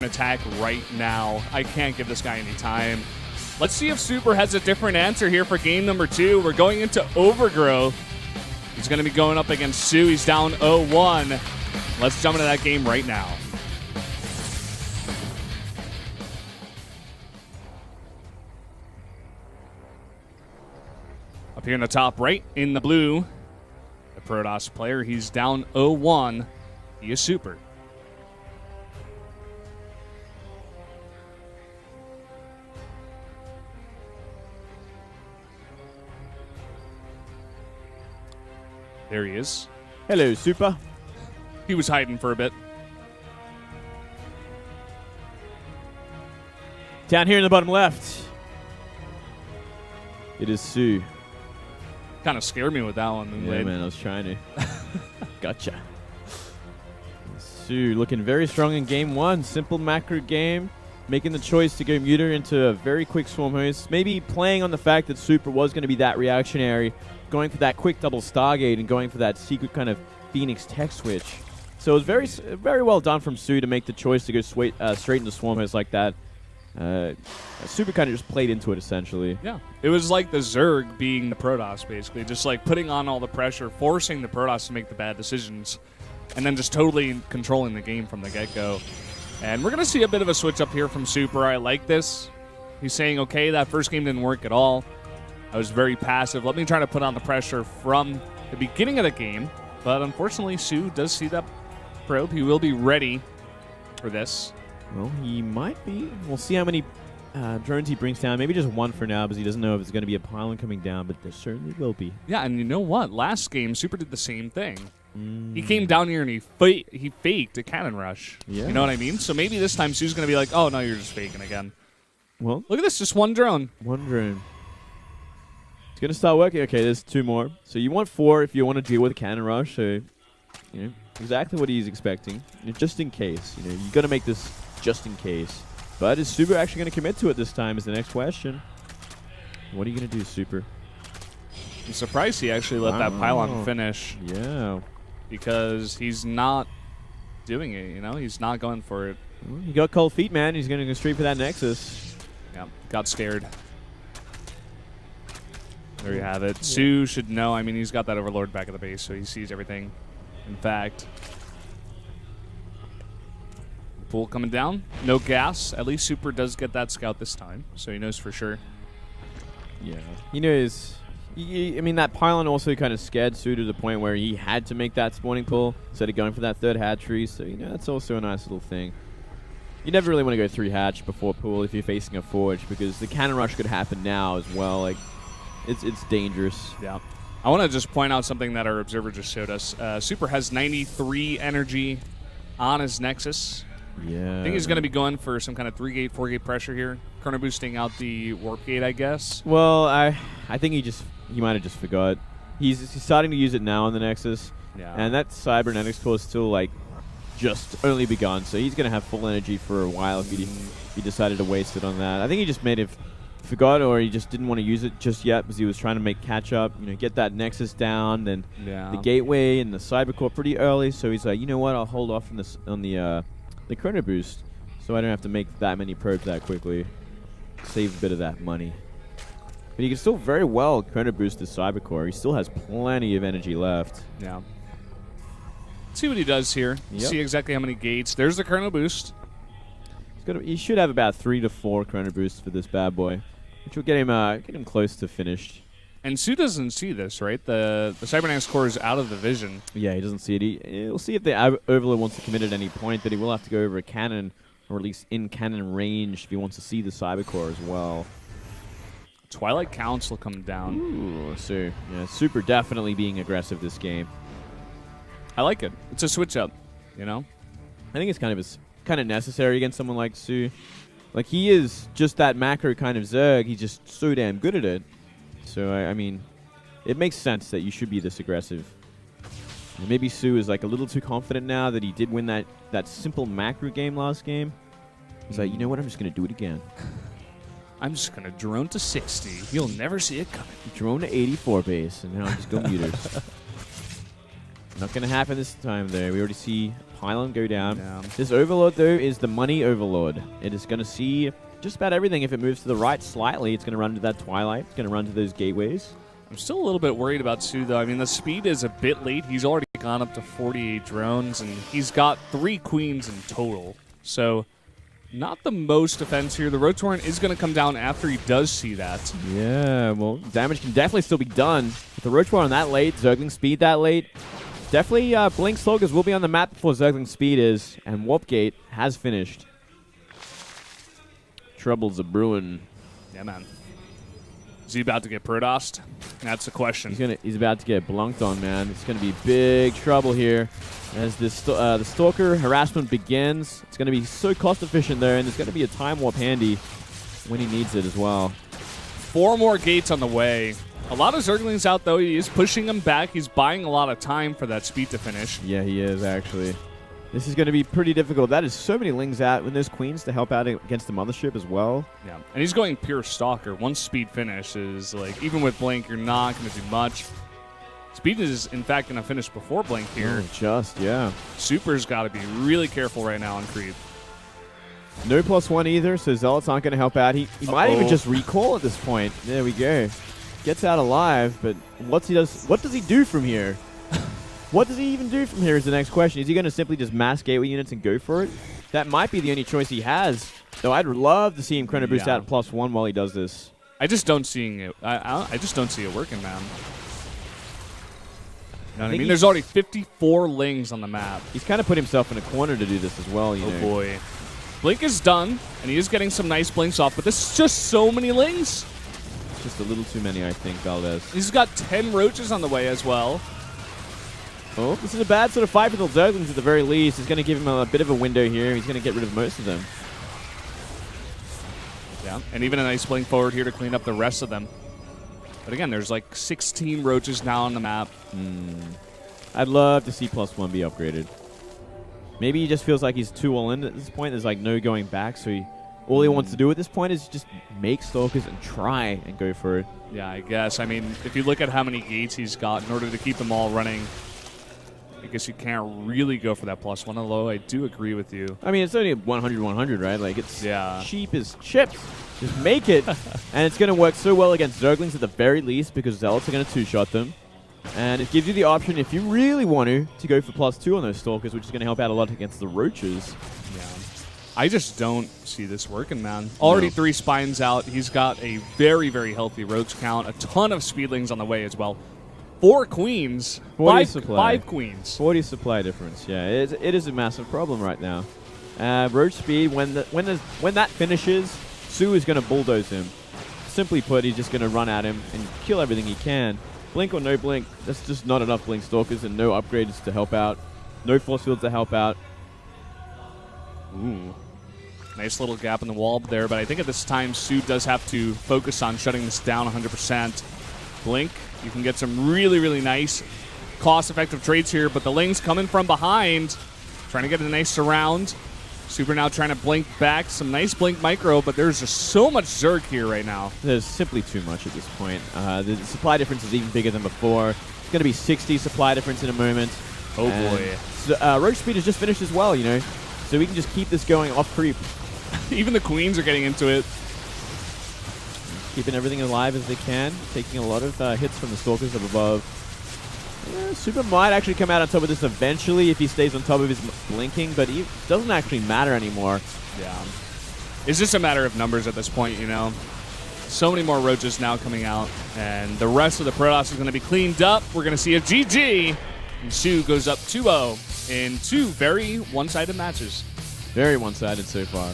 attack right now. I can't give this guy any time. Let's see if Super has a different answer here for game number 2. We're going into Overgrowth. He's going to be going up against soO. He's down 0-1. Let's jump into that game right now. Up here in the top right, in the blue, the Protoss player. He's down 0-1. He is Super. There he is. Hello, Super. He was hiding for a bit. Down here in the bottom left, it is soO. Kind of scared me with that one. Yeah, man, I was trying to. Gotcha. soO looking very strong in game 1. Simple macro game. Making the choice to go Muter into a very quick Swarm host. Maybe playing on the fact that Super was going to be that reactionary. Going for that quick double Stargate and going for that secret kind of Phoenix tech switch. So it was very well done from soO to make the choice to go straight into Swarm host like that. Super kind of just played into it, essentially. Yeah. It was like the Zerg being the Protoss, basically. Just like putting on all the pressure, forcing the Protoss to make the bad decisions, and then just totally controlling the game from the get-go. And we're going to see a bit of a switch up here from Super. I like this. He's saying, okay, that first game didn't work at all. I was very passive. Let me try to put on the pressure from the beginning of the game. But unfortunately, soO does see that probe. He will be ready for this. Well, he might be. We'll see how many drones he brings down. Maybe just one for now, because he doesn't know if it's going to be a pylon coming down, but there certainly will be. Yeah, and you know what? Last game, Super did the same thing. He came down here and he faked a cannon rush. Yeah. You know what I mean? So maybe this time soO's going to be like, oh, no, you're just faking again. Well, look at this, just one drone. One drone. It's going to start working. Okay, there's 2 more. So you want 4 if you want to deal with a cannon rush. So, you know, exactly what he's expecting. Just in case. You know, you got to make this just in case. But is Super actually going to commit to it this time is the next question. What are you going to do, Super? I'm surprised he actually let that pylon finish. Yeah. Because he's not doing it, you know? He's not going for it. Well, he got cold feet, man. He's going to go straight for that Nexus. Yeah, got scared. There you have it. soO should know. I mean, he's got that Overlord back at the base, so he sees everything. In fact, pool coming down. No gas. At least Super does get that scout this time, so he knows for sure. Yeah. He knows. I mean, that pylon also kind of scared soO to the point where he had to make that spawning pool instead of going for that 3rd hatchery. So, you know, that's also a nice little thing. You never really want to go 3 hatch before pool if you're facing a forge, because the cannon rush could happen now as well. Like, it's dangerous. Yeah. I want to just point out something that our observer just showed us. Super has 93 energy on his Nexus. Yeah. I think he's going to be going for some kind of 3-gate, 4-gate pressure here. Chrono boosting out the warp gate, I guess. Well, I think he might have just forgot. He's starting to use it now on the Nexus. Yeah. And that cybernetics core is still like just only begun, so he's going to have full energy for a while if he decided to waste it on that. I think he just made it forgot, or he just didn't want to use it just yet because he was trying to make catch up, you know, get that Nexus down, then the gateway and the cybercore pretty early. So he's like, you know what, I'll hold off on the chrono boost, so I don't have to make that many probes that quickly. Save a bit of that money. But he can still very well chrono boost the cybercore. He still has plenty of energy left. Yeah. Let's see what he does here. Yep. See exactly how many gates. There's the chrono boost. He should have about 3 to 4 chrono boosts for this bad boy, which will get him close to finished. And soO doesn't see this, right? The cybernetics core is out of the vision. Yeah, he doesn't see it. He'll see if the Overlord wants to commit at any point, but he will have to go over a cannon, or at least in cannon range, if he wants to see the cybercore as well. Twilight Council coming down. Ooh, so yeah, Super definitely being aggressive this game. I like it. It's a switch up, you know? I think it's kind of necessary against someone like soO. Like, he is just that macro kind of Zerg. He's just so damn good at it. So, I mean, it makes sense that you should be this aggressive. And maybe soO is like a little too confident now that he did win that simple macro game last game. He's like, you know what, I'm just going to do it again. I'm just going to drone to 60. You'll never see it coming. Drone to 84 base, and now just go muters. Not going to happen this time, though. We already see Pylon go down. Yeah. This Overlord, though, is the money Overlord. It is going to see just about everything. If it moves to the right slightly, it's going to run to that Twilight. It's going to run to those gateways. I'm still a little bit worried about soO, though. I mean, the speed is a bit late. He's already gone up to 48 drones, and he's got 3 queens in total. So, not the most defense here. The Rotorant is going to come down after he does see that. Yeah, well, damage can definitely still be done. With the Rotorant on that late, Zergling speed that late, definitely Blink Stalkers will be on the map before Zergling speed is, and Warp Gate has finished. Troubles are brewing. Yeah, man. Is he about to get Protossed? That's the question. He's about to get blunked on, man. It's going to be big trouble here as this the Stalker harassment begins. It's going to be so cost efficient there, and there's going to be a Time Warp handy when he needs it as well. 4 more gates on the way. A lot of Zerglings out, though. He is pushing them back. He's buying a lot of time for that speed to finish. Yeah, he is, actually. This is going to be pretty difficult. That is so many Lings out when there's Queens to help out against the Mothership as well. Yeah, and he's going pure Stalker. Once speed finishes, like, even with Blink, you're not going to do much. Speed is, in fact, going to finish before Blink here. Yeah. Super's got to be really careful right now on Creep. No +1 either, so Zealots aren't going to help out. He might even just recall at this point. There we go. Gets out alive, but what does he do from here? What does he even do from here is the next question. Is he going to simply just mass gateway units and go for it? That might be the only choice he has. Though I'd love to see him Chrono Boost out +1 while he does this. I just don't see it. I just don't see it working, man. You know what I mean? There's already 54 Lings on the map. He's kind of put himself in a corner to do this as well, you know. Oh, boy. Blink is done, and he is getting some nice Blinks off, but this is just so many Lings. Just a little too many, I think, Valdez. He's got 10 Roaches on the way as well. Oh, this is a bad sort of fight for the Zerglings at the very least. He's going to give him a bit of a window here. He's going to get rid of most of them. Yeah, and even a nice Blink forward here to clean up the rest of them. But again, there's like 16 Roaches now on the map. I'd love to see +1 be upgraded. Maybe he just feels like he's too all in at this point. There's like no going back, so all he wants to do at this point is just make Stalkers and try and go for it. Yeah, I guess. I mean, if you look at how many gates he's got in order to keep them all running, I guess you can't really go for that +1, although I do agree with you. I mean, it's only 100-100, right? Like, it's cheap as chips. Just make it. And it's going to work so well against Zerglings at the very least because Zealots are going to two-shot them. And it gives you the option, if you really want to go for +2 on those Stalkers, which is going to help out a lot against the Roaches. Yeah. I just don't see this working, man. Already 3 Spines out. He's got a very, very healthy Roach count. A ton of Speedlings on the way as well. 4 Queens. 5 Queens. 40 supply difference. Yeah, it is a massive problem right now. Roach speed, when that finishes, soO is going to bulldoze him. Simply put, he's just going to run at him and kill everything he can. Blink or no Blink, that's just not enough Blink Stalkers and no upgrades to help out. No force fields to help out. Ooh. Nice little gap in the wall there, but I think at this time, soO does have to focus on shutting this down 100%. Blink, you can get some really, really nice cost-effective trades here, but the Ling's coming from behind, trying to get a nice surround. Super now trying to Blink back. Some nice Blink micro, but there's just so much Zerg here right now. There's simply too much at this point. The supply difference is even bigger than before. It's going to be 60 supply difference in a moment. Oh, boy. So, Roach speed has just finished as well, you know, so we can just keep this going off creep. Even the Queens are getting into it. Keeping everything alive as they can, taking a lot of hits from the Stalkers up above. Yeah, Super might actually come out on top of this eventually if he stays on top of his blinking, but it doesn't actually matter anymore. Yeah. It's just a matter of numbers at this point, you know. So many more Roaches now coming out, and the rest of the Protoss is going to be cleaned up. We're going to see a GG, and soO goes up 2-0 in 2 very one-sided matches. Very one-sided so far.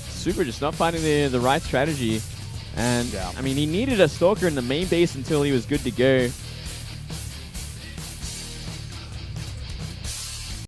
Super just not finding the right strategy. And, I mean, he needed a Stalker in the main base until he was good to go.